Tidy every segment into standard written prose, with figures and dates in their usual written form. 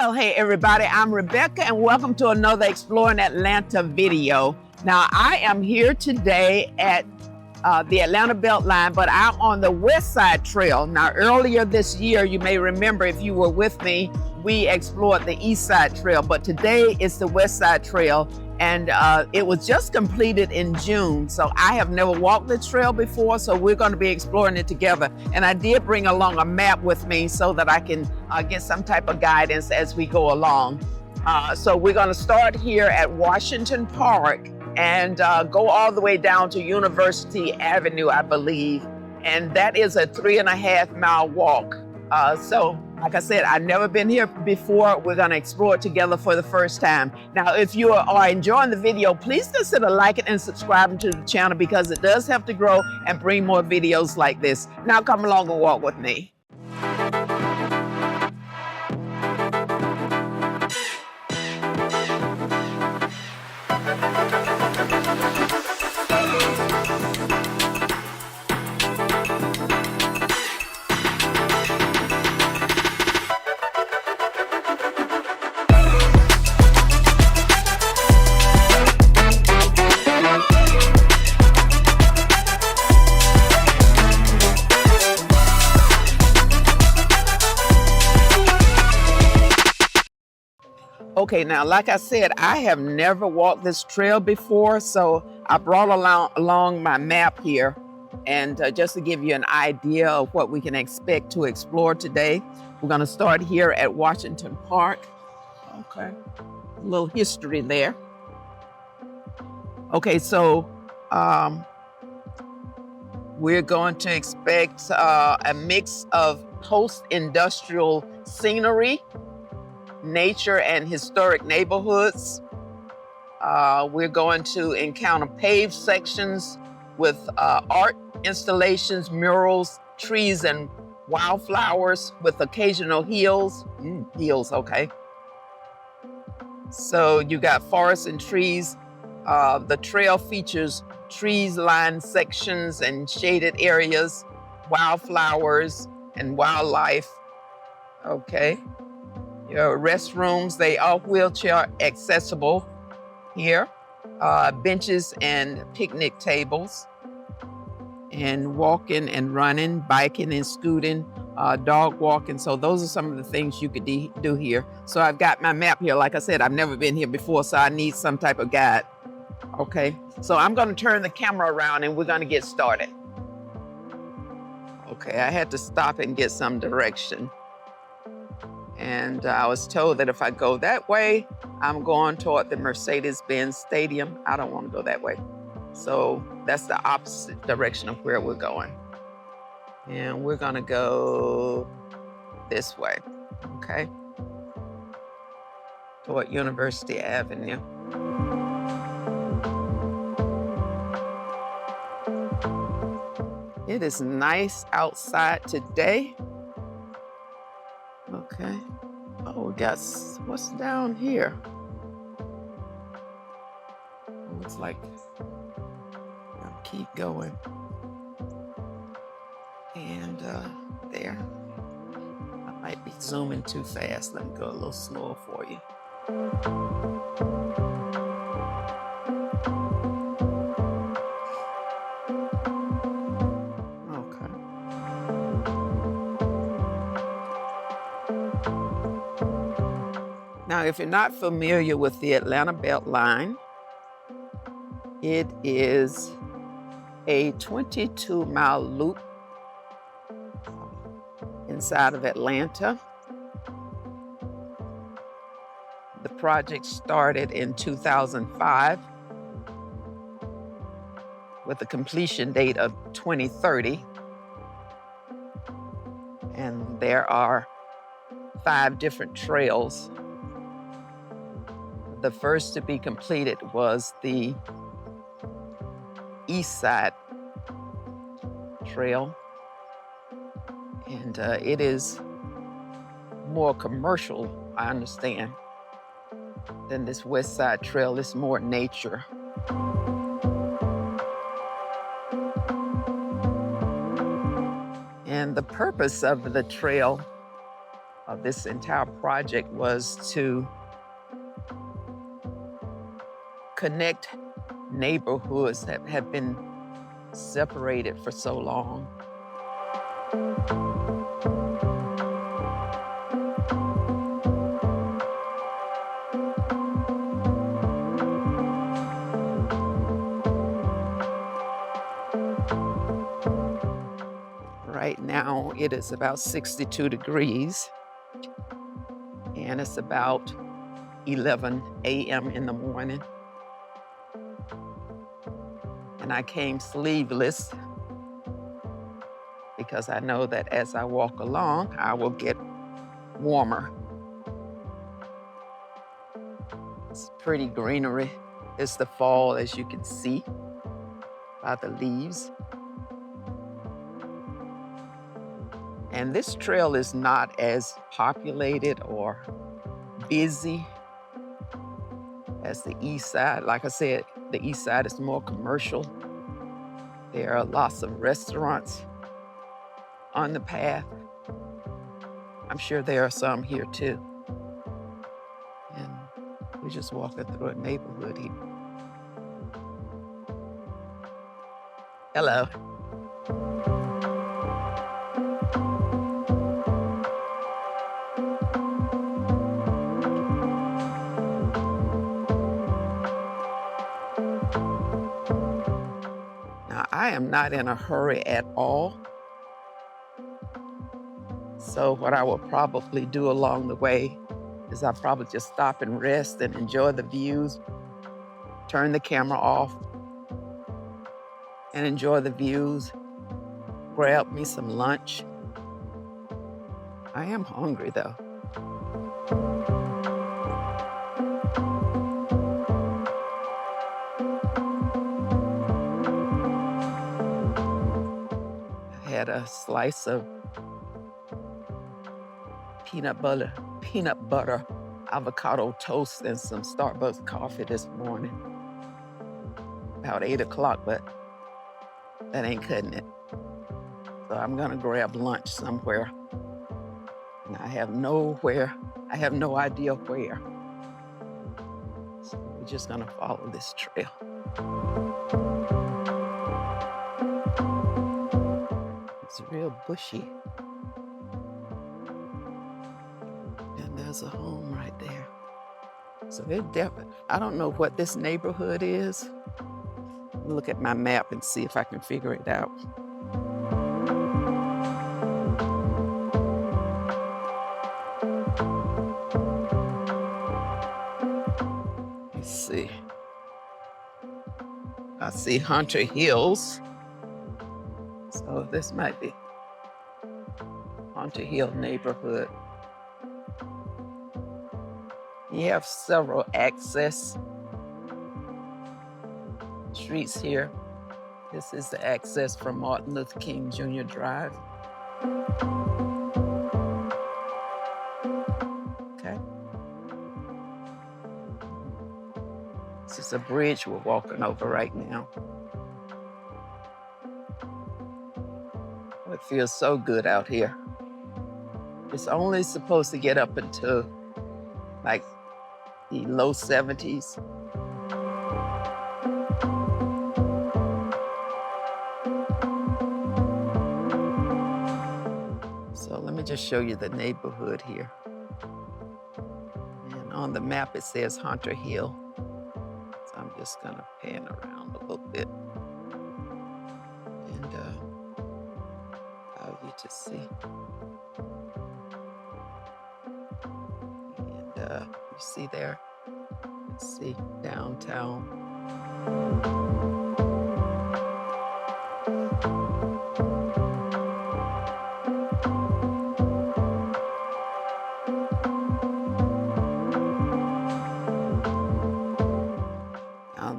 Well, hey everybody, I'm Rebecca and welcome to another Exploring Atlanta video. Now, I am here today at the Atlanta Beltline, but I'm on the Westside Trail. Now, earlier this year, you may remember if you were with me, we explored the Eastside Trail, but today it's the Westside Trail, and it was just completed in June. So I have never walked the trail before, so we're going to be exploring it together. And I did bring along a map with me so that I can get some type of guidance as we go along. So we're going to start here at Washington Park and go all the way down to University Avenue, I believe. And that is a 3.5-mile walk. So like I said, I've never been here before. We're gonna explore it together for the first time. Now, if you are enjoying the video, please consider liking and subscribing to the channel because it does help to grow and bring more videos like this. Now come along and walk with me. Okay, now, like I said, I have never walked this trail before, so I brought along my map here, and just to give you an idea of what we can expect to explore today. We're gonna start here at Washington Park. Okay, a little history there. Okay, so we're going to expect a mix of post-industrial scenery, nature and historic neighborhoods. We're going to encounter paved sections with art installations, murals, trees, and wildflowers with occasional hills. Hills, okay. So you got forests and trees. The trail features trees-lined sections and shaded areas, wildflowers, and wildlife. Okay. Your restrooms, they are wheelchair accessible here. Benches and picnic tables. And walking and running, biking and scooting, dog walking. So those are some of the things you could do here. So I've got my map here. Like I said, I've never been here before, so I need some type of guide. Okay, so I'm gonna turn the camera around and we're gonna get started. Okay, I had to stop and get some direction. And I was told that if I go that way, I'm going toward the Mercedes-Benz Stadium. I don't want to go that way. So that's the opposite direction of where we're going. And we're gonna go this way, okay? Toward University Avenue. It is nice outside today. Okay. Oh, we got, what's down here? Looks like, I'll keep going. And there. I might be zooming too fast. Let me go a little slower for you. Now, if you're not familiar with the Atlanta Beltline, it is a 22-mile loop inside of Atlanta. The project started in 2005 with a completion date of 2030. And there are 5 different trails. The first to be completed was the Eastside Trail, and it is more commercial, I understand, than this Westside Trail. It's more nature. And the purpose of the trail this entire project was to connect neighborhoods that have been separated for so long. Right now, it is about 62 degrees, and it's about 11 a.m. in the morning. And I came sleeveless because I know that as I walk along, I will get warmer. It's pretty greenery. It's the fall, as you can see by the leaves. And this trail is not as populated or busy as the east side. Like I said, the east side is more commercial. There are lots of restaurants on the path. I'm sure there are some here too. And we're just walking through a neighborhood here. Hello. Now, I am not in a hurry at all. So what I will probably do along the way is I'll probably just stop and rest and enjoy the views, turn the camera off and enjoy the views, grab me some lunch. I am hungry though. I had a slice of peanut butter, avocado toast, and some Starbucks coffee this morning. About 8 o'clock, but that ain't cutting it. So I'm gonna grab lunch somewhere. And I have no idea where. So we're just gonna follow this trail. It's real bushy. And there's a home right there. So they're definitely, I don't know what this neighborhood is. Look at my map and see if I can figure it out. Let's see. I see Hunter Hills. So this might be Hunter Hill neighborhood. You have several access streets here. This is the access from Martin Luther King Jr. Drive. Okay. This is a bridge we're walking over right now. It feels so good out here. It's only supposed to get up into like the low 70s. So let me just show you the neighborhood here. And on the map, it says Hunter Hill. So I'm just gonna pan around a little bit and allow you to see. And you see there, let's see, downtown.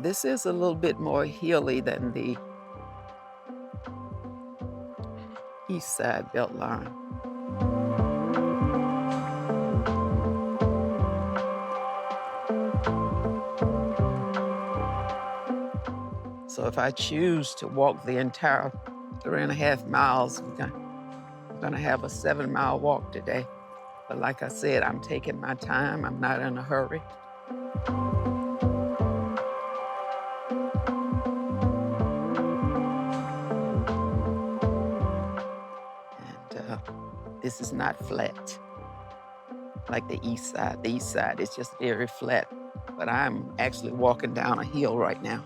This is a little bit more hilly than the east side Beltline. So if I choose to walk the entire 3.5 miles, we're gonna have a 7-mile walk today. But like I said, I'm taking my time. I'm not in a hurry. And this is not flat like the east side. The east side is just very flat. But I'm actually walking down a hill right now.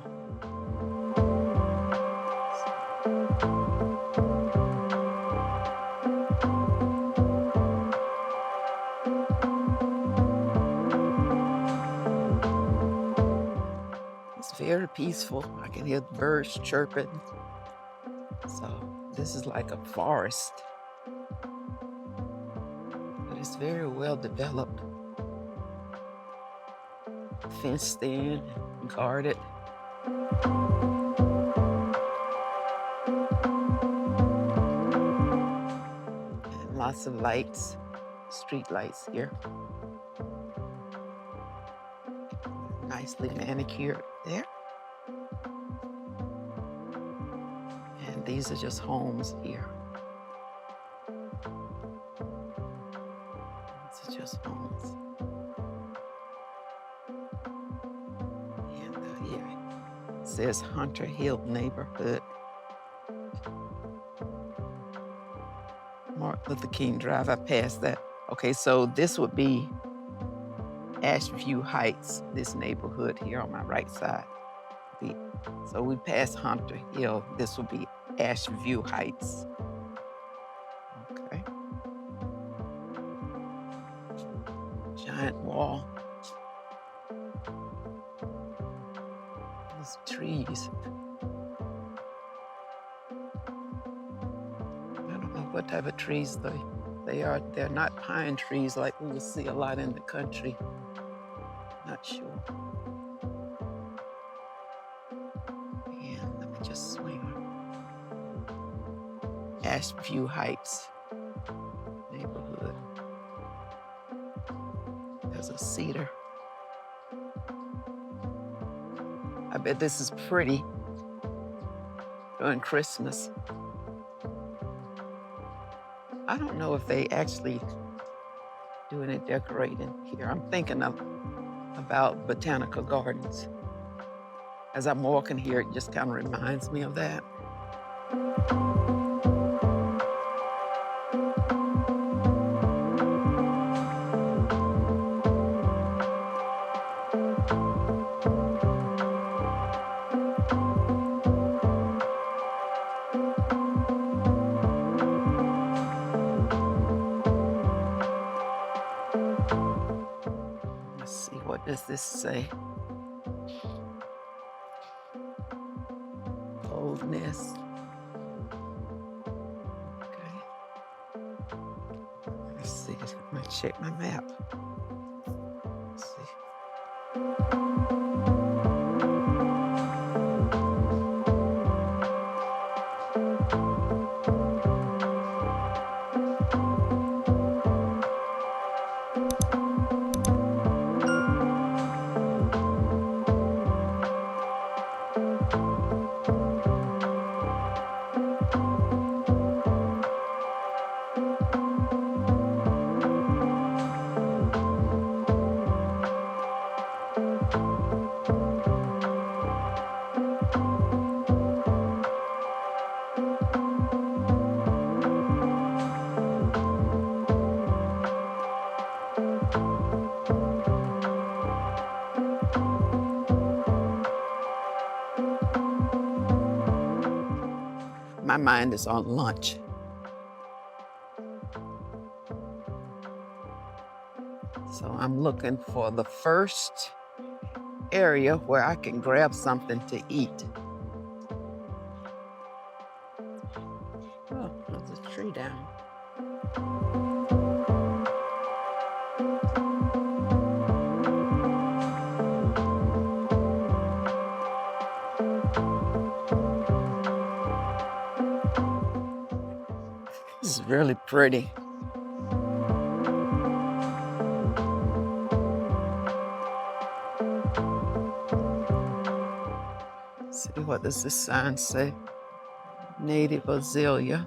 It's very peaceful. I can hear the birds chirping. So this is like a forest. But it's very well developed. Fenced in, guarded. And lots of lights, street lights here. Nicely manicured there. And these are just homes here. These are just homes. And here it says Hunter Hill neighborhood. Martin Luther King Drive, I passed that. Okay, so this would be Ashview Heights, this neighborhood here on my right side. So we passed Hunter Hill. This will be Ashview Heights. Okay. Giant wall. There's trees. I don't know what type of trees they are. They're not pine trees like we would see a lot in the country. Not sure. And let me just swing. Ashview Heights neighborhood. There's a cedar. I bet this is pretty during Christmas. I don't know if they actually do any decorating here. I'm thinking about botanical gardens. As I'm walking here, it just kind of reminds me of that. Let's see, what does this say? Boldness. Okay. Let's see, I'm gonna check my map. Let's see. My mind is on lunch. So I'm looking for the first area where I can grab something to eat. Oh, there's a tree down. This is really pretty. Let's see, what does this sign say? Native azalea.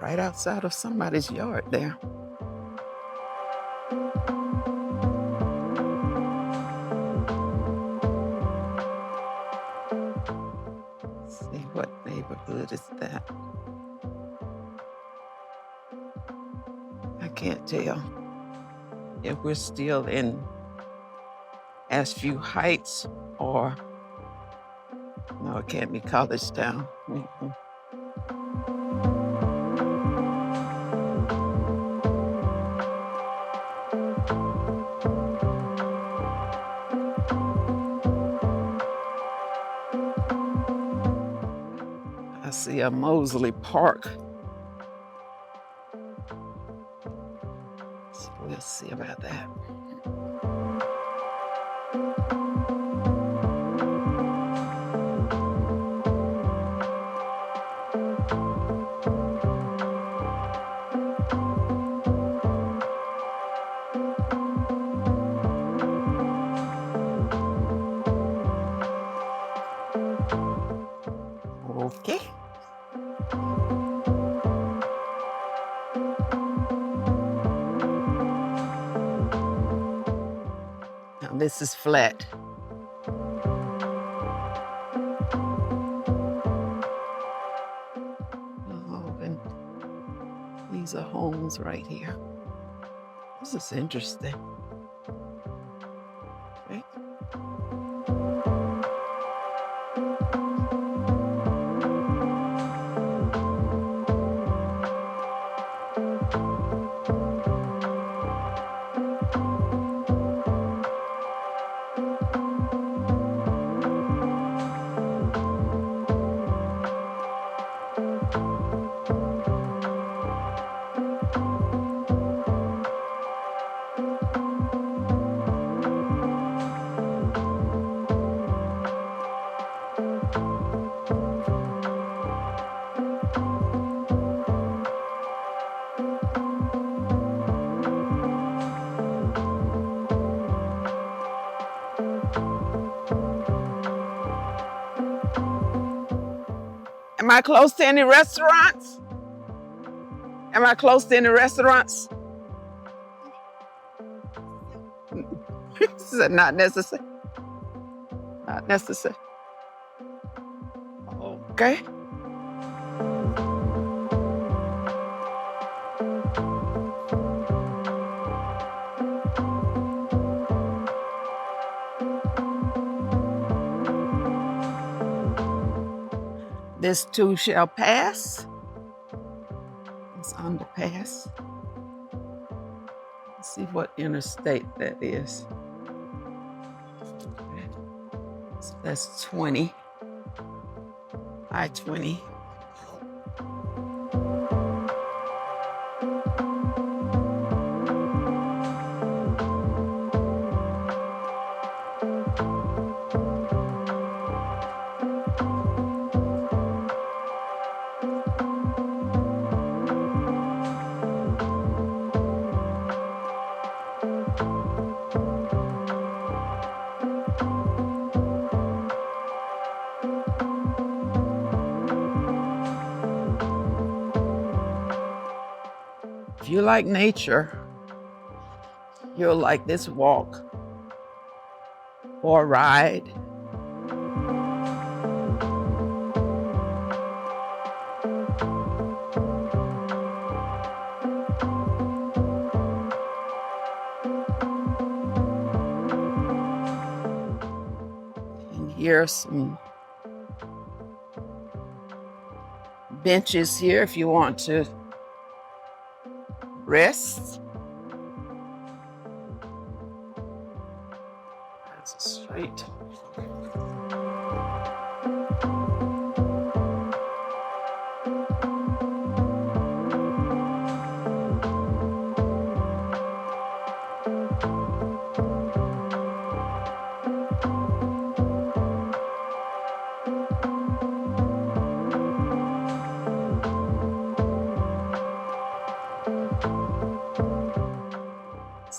right outside of somebody's yard there. Let's see, what neighborhood is that? I can't tell if we're still in Ashview Heights or, no, it can't be College Town. I see a Mosley Park. So we'll see about that. Okay. Now this is flat. Oh, and these are homes right here. This is interesting. Okay. Am I close to any restaurants? Am I close to any restaurants? This is not necessary. Not necessary. Okay. This too shall pass. It's underpass. Let's see what interstate that is. So that's 20. I-20. If you like nature, you'll like this walk or ride. And here's some benches here if you want to rest. That's a straight.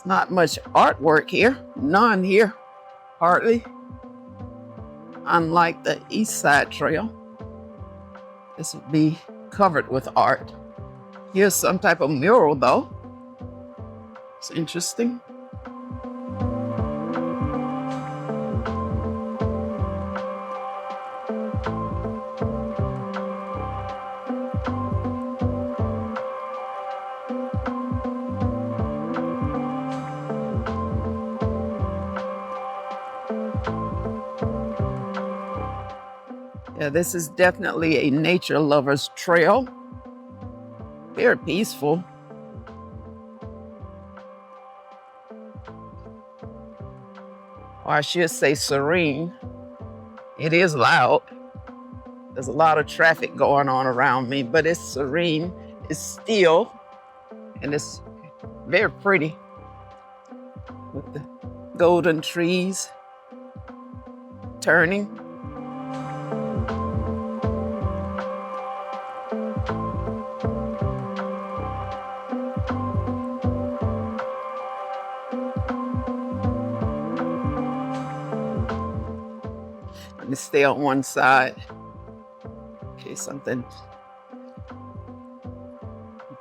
Not much artwork here, none here, hardly. Unlike the East Side Trail, this would be covered with art. Here's some type of mural, though. It's interesting. Yeah, this is definitely a nature lover's trail. Very peaceful. Or I should say serene. It is loud. There's a lot of traffic going on around me, but it's serene, it's still, and it's very pretty with the golden trees turning. Let me stay on one side in case something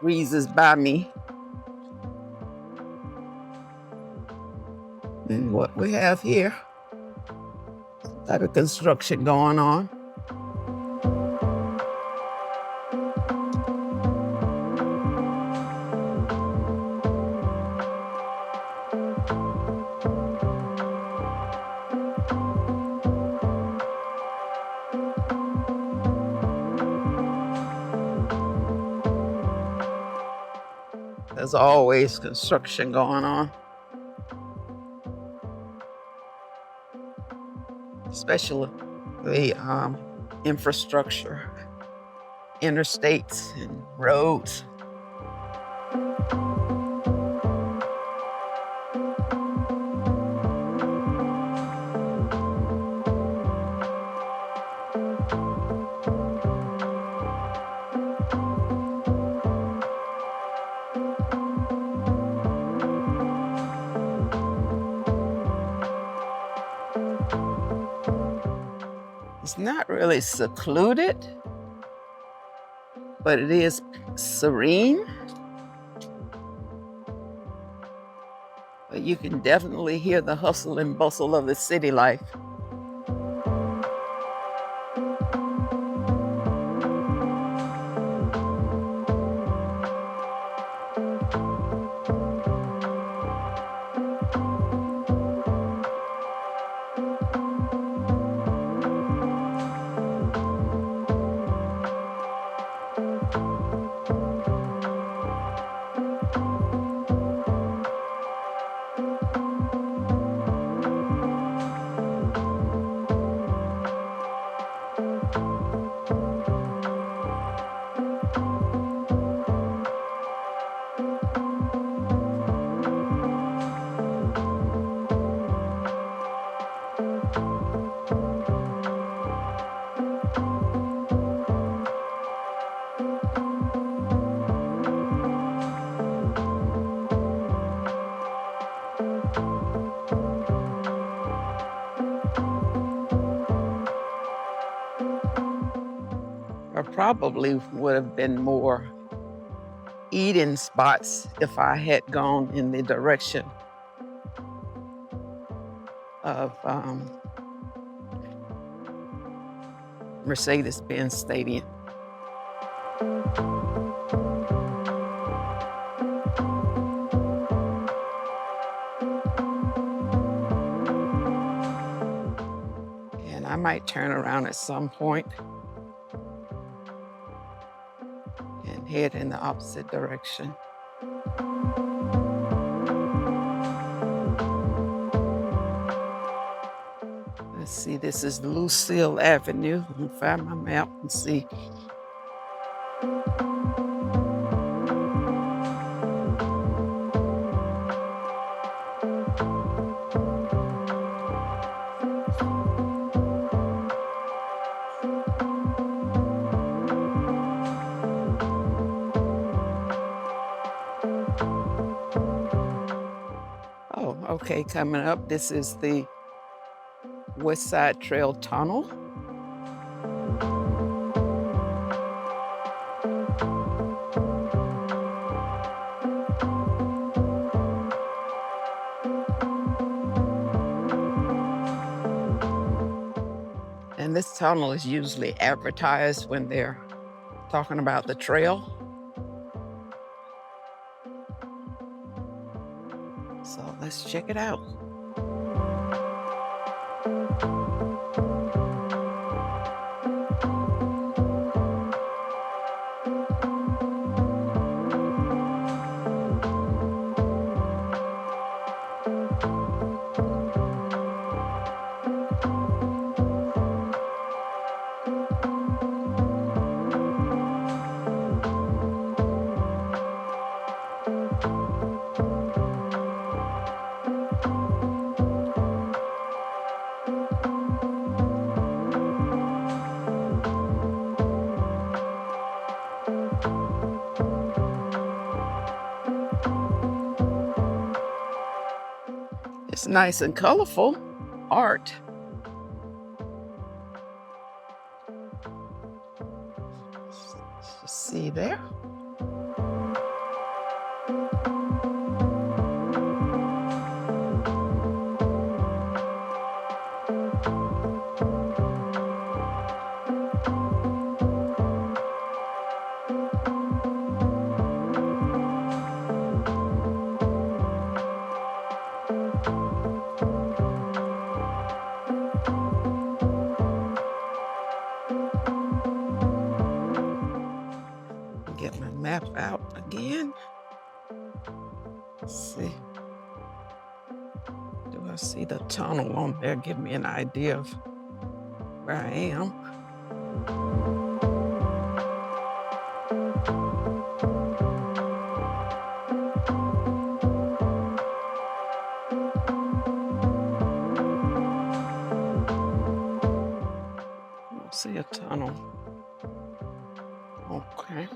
breezes by me. And what we have here, some type of construction going on. There's always construction going on, especially the infrastructure, interstates and roads. It's not really secluded, but it is serene. But you can definitely hear the hustle and bustle of the city life. There probably would have been more eating spots if I had gone in the direction of Mercedes-Benz Stadium. And I might turn around at some point and head in the opposite direction. Let's see, this is Lucille Avenue. Let me find my map and see. Oh, okay, coming up, this is the Westside Trail Tunnel. And this tunnel is usually advertised when they're talking about the trail. So let's check it out. It's nice and colorful art. See there? Get my map out again. Let's see. Do I see the tunnel on there? Give me an idea of where I am. I don't see a tunnel. Okay.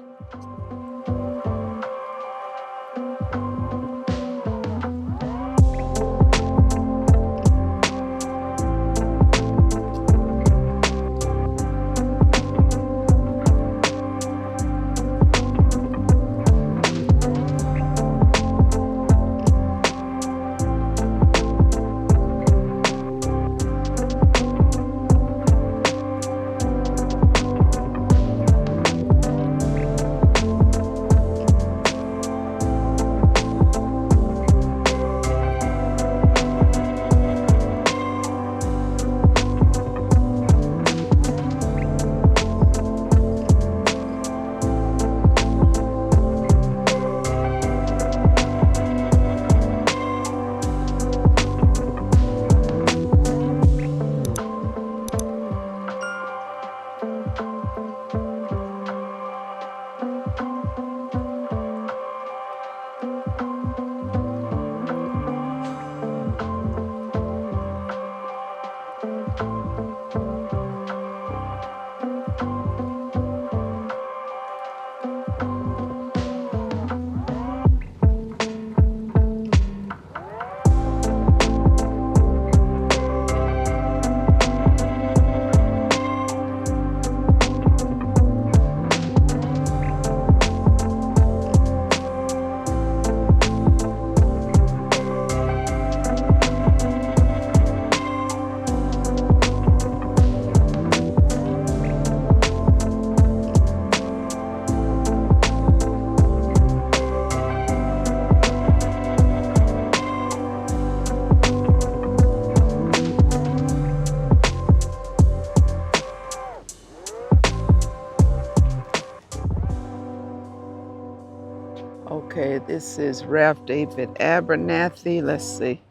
Okay, this is Ralph David Abernathy. Let's see.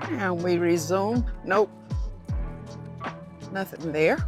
And we resume. Nope. Nothing there.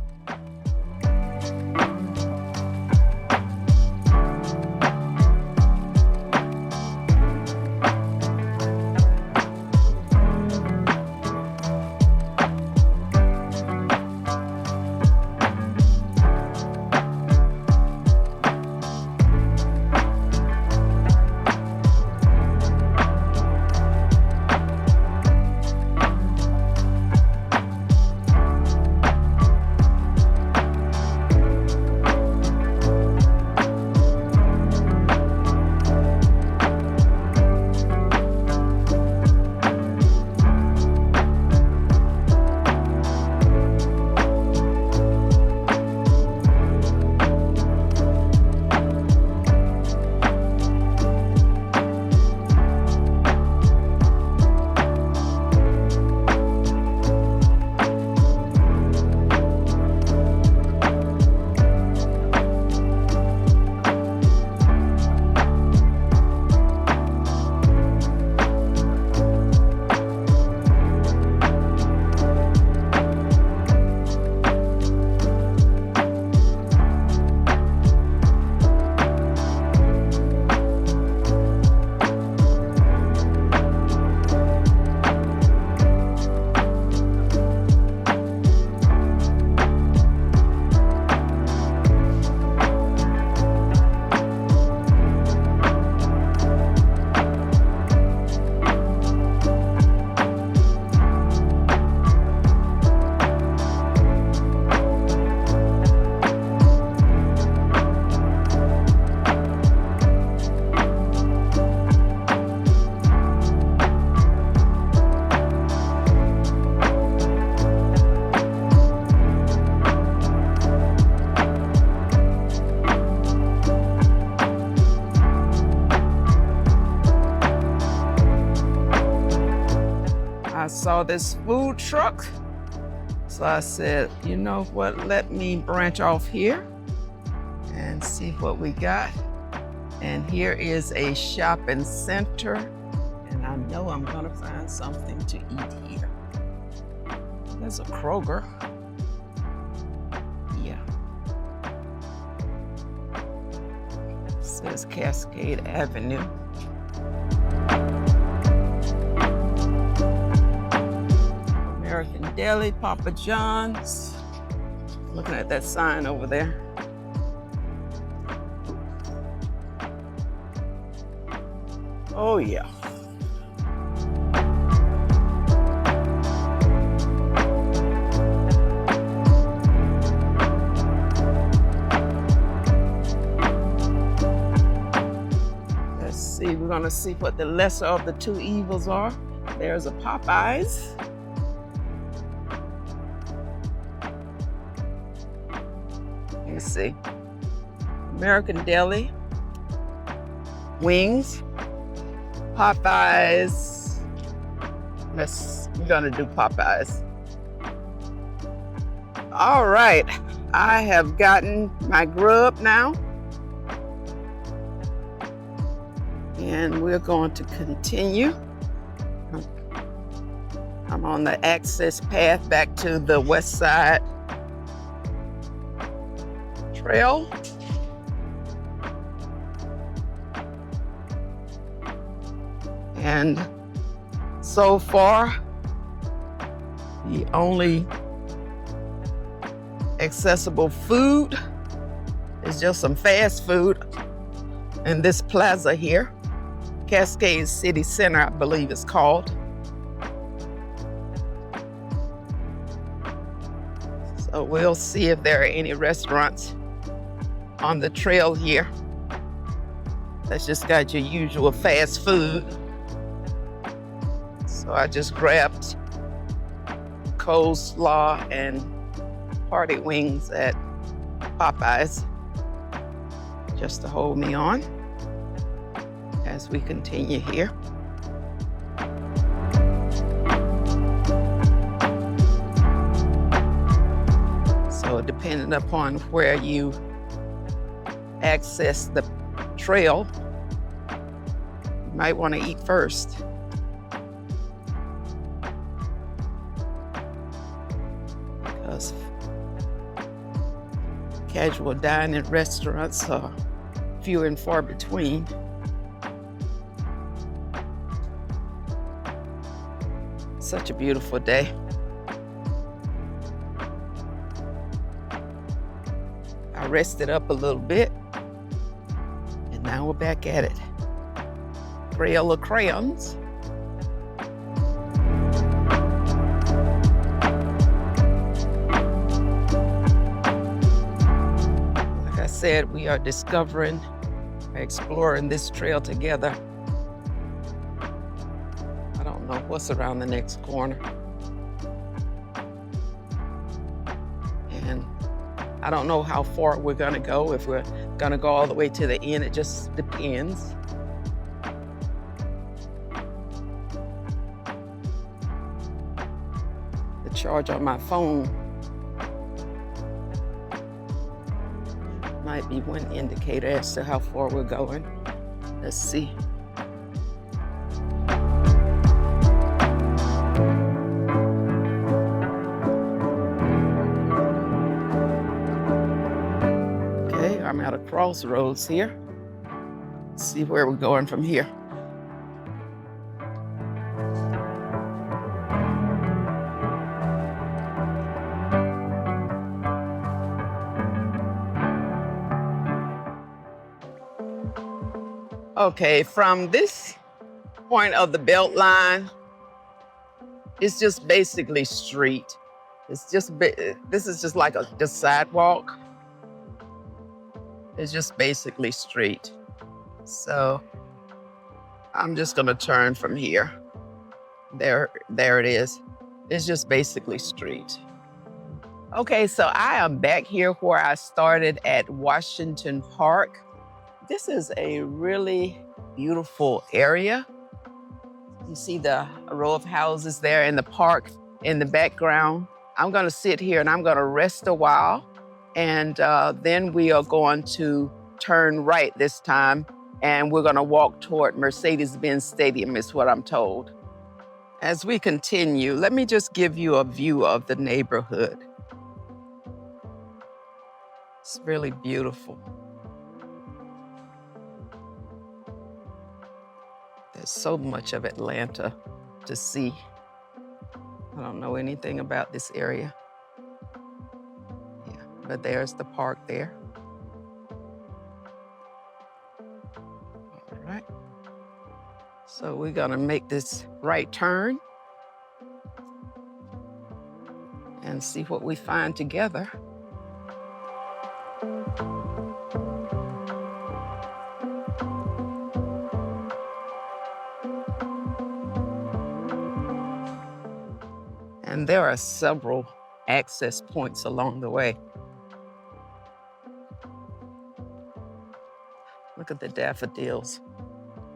saw this food truck. So I said, you know what, let me branch off here and see what we got. And here is a shopping center. And I know I'm gonna find something to eat here. There's a Kroger. Yeah. It says Cascade Avenue. American Deli, Papa John's. Looking at that sign over there. Oh yeah. Let's see, we're gonna see what the lesser of the two evils are. There's a Popeyes. Let's see. American Deli, wings, Popeyes. We're gonna do Popeyes. All right, I have gotten my grub now. And we're going to continue. I'm on the access path back to the Westside Trail. And so far, the only accessible food is just some fast food in this plaza here. Cascade City Center, I believe it's called. So we'll see if there are any restaurants on the trail here. That's just got your usual fast food. So I just grabbed coleslaw and party wings at Popeyes just to hold me on as we continue here. So depending upon where you access the trail, you might want to eat first. Because casual dining restaurants are few and far between. Such a beautiful day. I rested up a little bit, and now we're back at it. Trail of crayons. Like I said, we are exploring this trail together. I don't know what's around the next corner. And I don't know how far we're gonna go, if we're gonna go all the way to the end, it just depends. The charge on my phone might be one indicator as to how far we're going. Let's see. I'm at a crossroads here. Let's see where we're going from here. Okay, from this point of the Beltline, it's just basically street. This is just like a sidewalk. It's just basically street. So I'm just gonna turn from here. There it is. It's just basically street. Okay, so I am back here where I started at Washington Park. This is a really beautiful area. You see the row of houses there in the park in the background. I'm gonna sit here and I'm gonna rest a while. And then we are going to turn right this time and we're gonna walk toward Mercedes-Benz Stadium is what I'm told. As we continue, let me just give you a view of the neighborhood. It's really beautiful. There's so much of Atlanta to see. I don't know anything about this area. Yeah, but there's the park there. All right. So we're gonna make this right turn and see what we find together. And there are several access points along the way. Look at the daffodils.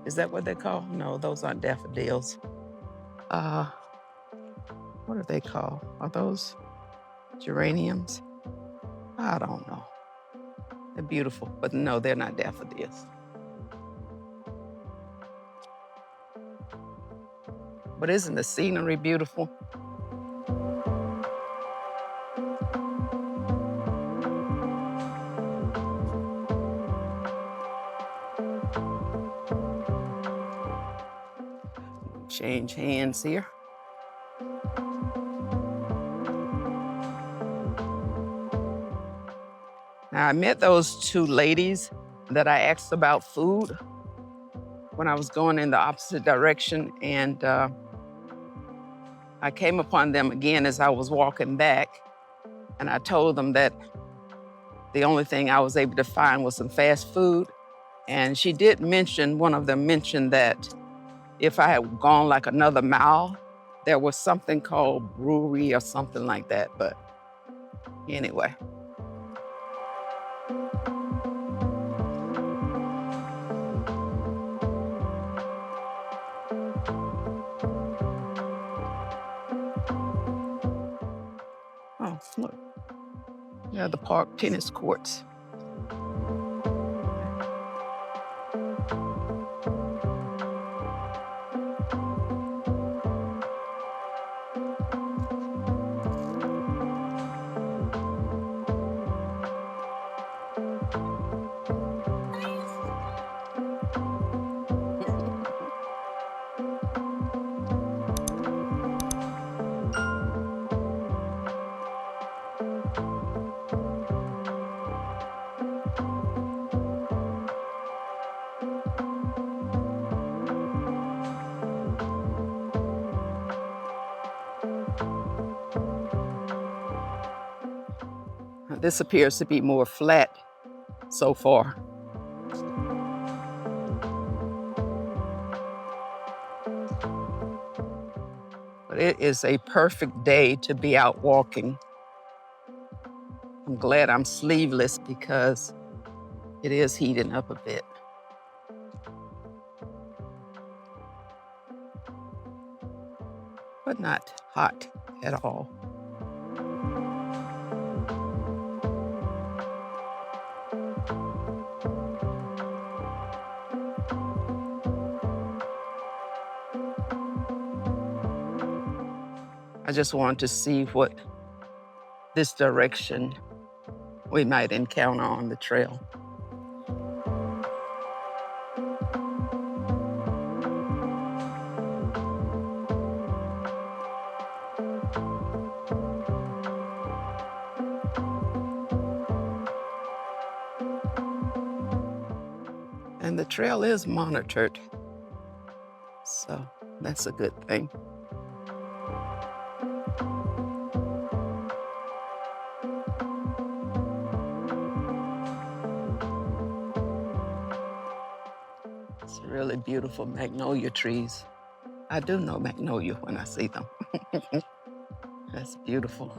Is that what they're called? No, those aren't daffodils. What are they called? Are those geraniums? I don't know. They're beautiful, but no, they're not daffodils. But isn't the scenery beautiful? Change hands here. Now, I met those two ladies that I asked about food when I was going in the opposite direction, and I came upon them again as I was walking back, and I told them that the only thing I was able to find was some fast food, and she did mention, one of them mentioned that if I had gone like another mile, there was something called brewery or something like that, but anyway. Oh, look. Yeah, the park tennis courts. This appears to be more flat so far. But it is a perfect day to be out walking. I'm glad I'm sleeveless because it is heating up a bit. But not hot at all. I just wanted to see what this direction we might encounter on the trail. And the trail is monitored, so that's a good thing. It's really beautiful magnolia trees. I do know magnolia when I see them. That's beautiful.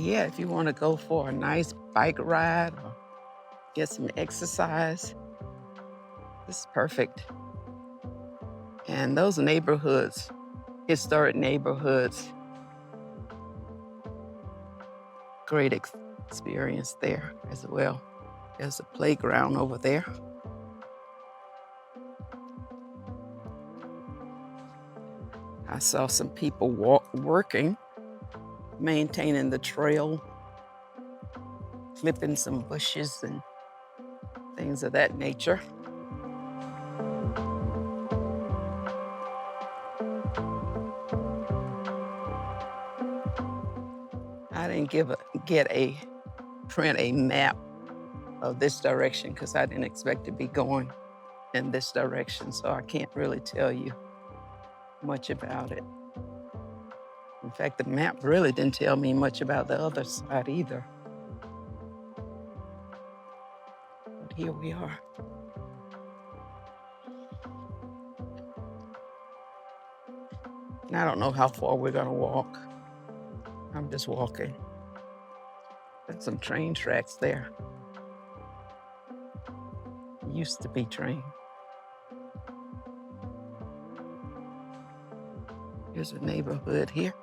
yeah, if you want to go for a nice bike ride or get some exercise, this is perfect. And those neighborhoods, historic neighborhoods, great experience there as well. There's a playground over there. I saw some people working, maintaining the trail, clipping some bushes and things of that nature. I didn't print a map of this direction because I didn't expect to be going in this direction, so I can't really tell you much about it. In fact, the map really didn't tell me much about the other side either. But here we are. And I don't know how far we're gonna walk. I'm just walking. There's some train tracks there. Used to be train. Here's a neighborhood here.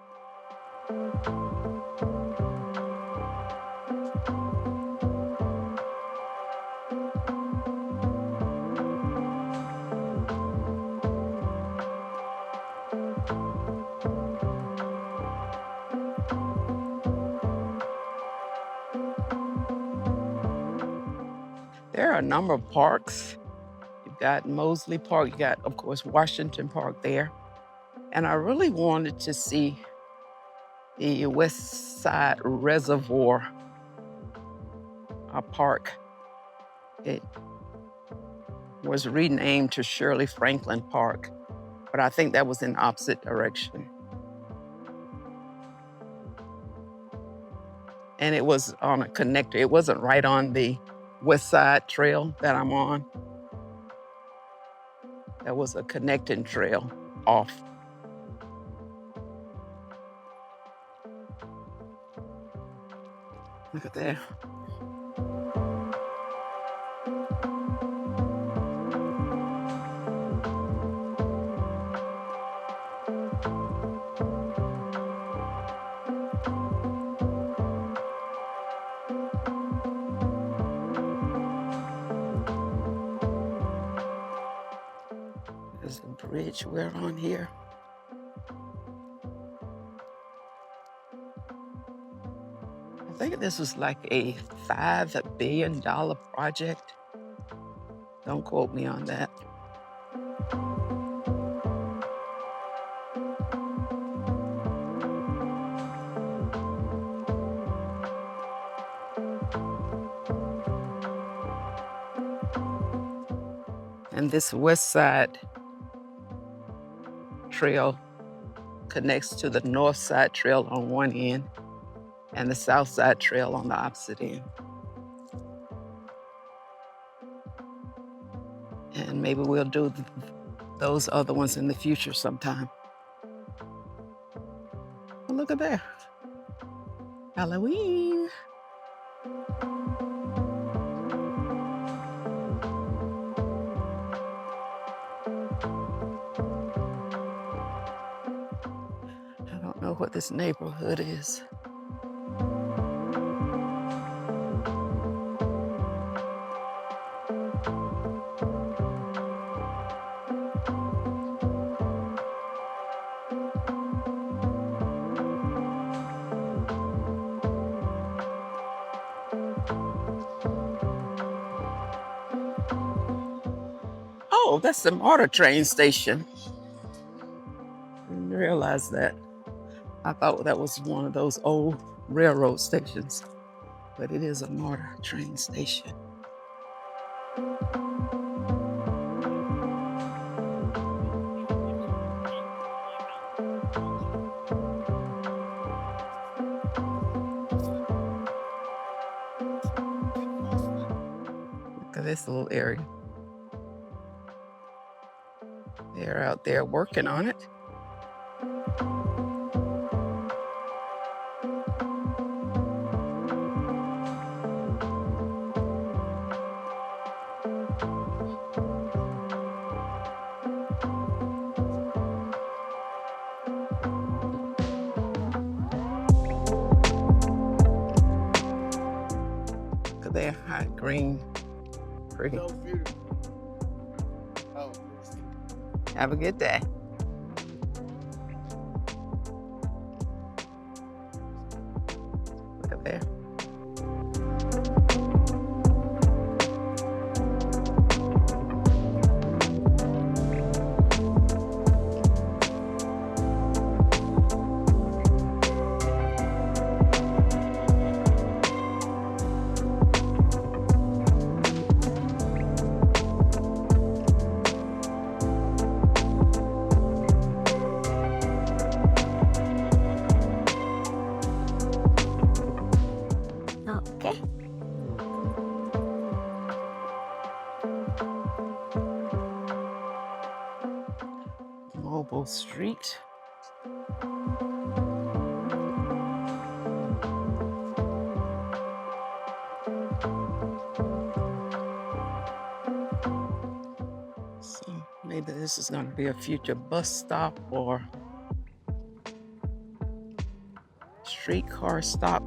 There are a number of parks. You've got Mosley Park, you got, of course, Washington Park there. And I really wanted to see the Westside Reservoir Park. It was renamed to Shirley Franklin Park, but I think that was in the opposite direction. And it was on a connector. It wasn't right on the Westside Trail that I'm on. That was a connecting trail off. Look at that. There's a bridge we're on here. I think this was like a $5 billion project. Don't quote me on that. And this Westside Trail connects to the Northside Trail on one end and the Southside Trail on the opposite end. And maybe we'll do those other ones in the future sometime. Well, look at there. Halloween. I don't know what this neighborhood is. Oh, that's the MARTA train station. I didn't realize that. I thought that was one of those old railroad stations, but it is a MARTA train station. Look at this little area. They're out there working on it. Look at there, hot green, pretty. Have a good day. Look at there. Okay. Mobile Street. So maybe this is going to be a future bus stop or streetcar stop.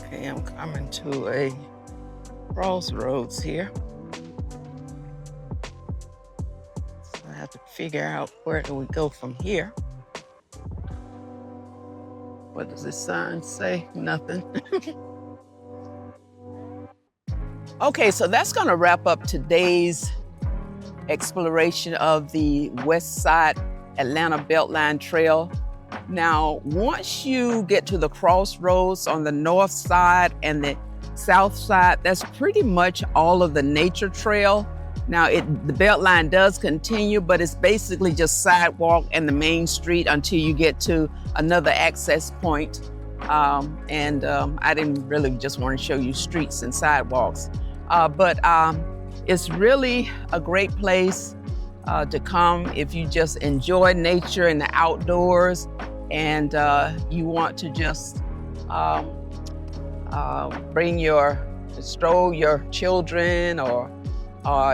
Okay, I'm coming to a crossroads here. So I have to figure out where do we go from here. What does this sign say? Nothing. Okay, so that's going to wrap up today's exploration of the Westside Atlanta Beltline Trail. Now, once you get to the crossroads on the north side and the south side, that's pretty much all of the nature trail. Now, the Beltline does continue, but it's basically just sidewalk and the main street until you get to another access point. I didn't really just want to show you streets and sidewalks, but it's really a great place to come if you just enjoy nature and the outdoors, and you want to just stroll your children, or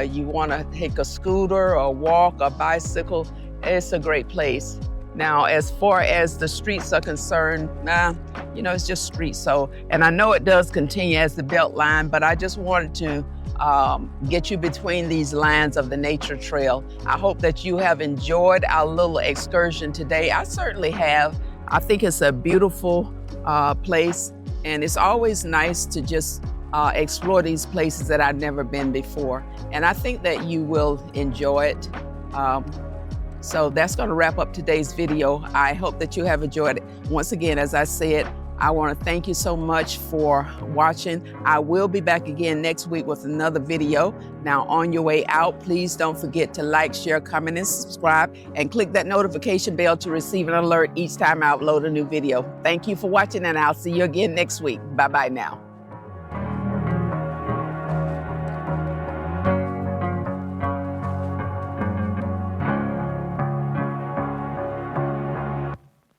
you want to take a scooter or walk or bicycle. It's a great place. Now, as far as the streets are concerned, it's just streets. So, and I know it does continue as the Beltline, but I just wanted to get you between these lines of the nature trail. I hope that you have enjoyed our little excursion today. I certainly have. I think it's a beautiful place, and it's always nice to just explore these places that I've never been before. And I think that you will enjoy it. So that's going to wrap up today's video. I hope that you have enjoyed it. Once again, as I said, I want to thank you so much for watching. I will be back again next week with another video. Now, on your way out, please don't forget to like, share, comment, and subscribe, and click that notification bell to receive an alert each time I upload a new video. Thank you for watching, and I'll see you again next week. Bye-bye now.